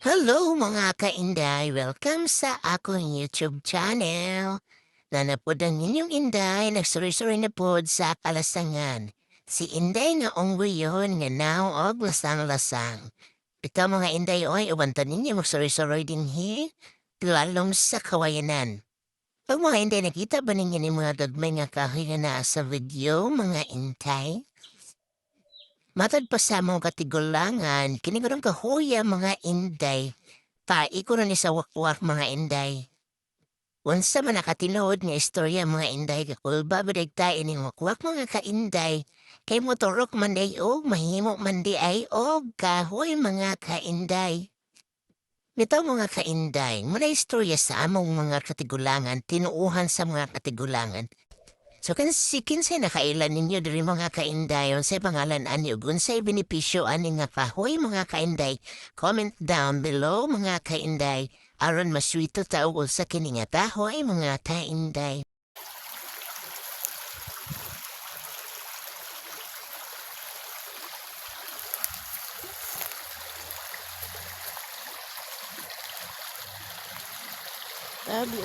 Hello mga kainday! Welcome sa akong YouTube channel. Nanapod ang inyong inday, nagsuri-suri na pod sa kalasangan. Si Inday nga ongwiyon nga now og lasang-lasang. Ikaw mga inday oy, ubantan ninyo magsuri-suri din lalong sa kawayanan. Pag mga inday nakita ba ninyo ni mga dagmay nga kahoy nga naa sa video mga intay? Matad pa sa mong katigulangan, kinigurang kahoya mga inday. Iko na ni sa wakwak mga inday. Unsa man nakatinood nga istorya mga inday kakulba badag tayo ning wakwak mga kainday. Kay motorok man day og mahimo man di ay og kahoy mga kainday. Nito mga kainday, muna istorya sa among mga katigulangan, tinuuhan sa mga katigulangan. So si kinsay nakailan ninyo diri mga kainday unsay pangalan anyo unsay benepisyo ani nga kahoy mga kainday. Comment down below mga kainday aron maswito ta ug sa kini nga kahoy mga kainday. Sabi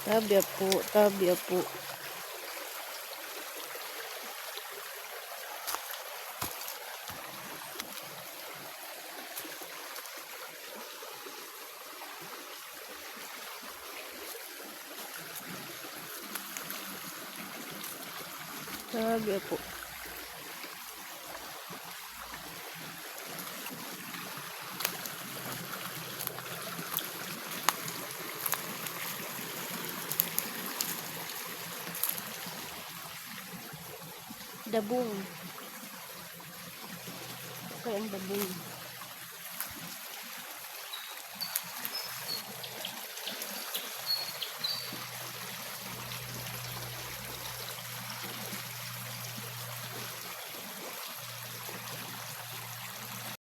tabi po. Sabi po. Dabong. Ito ang dabong.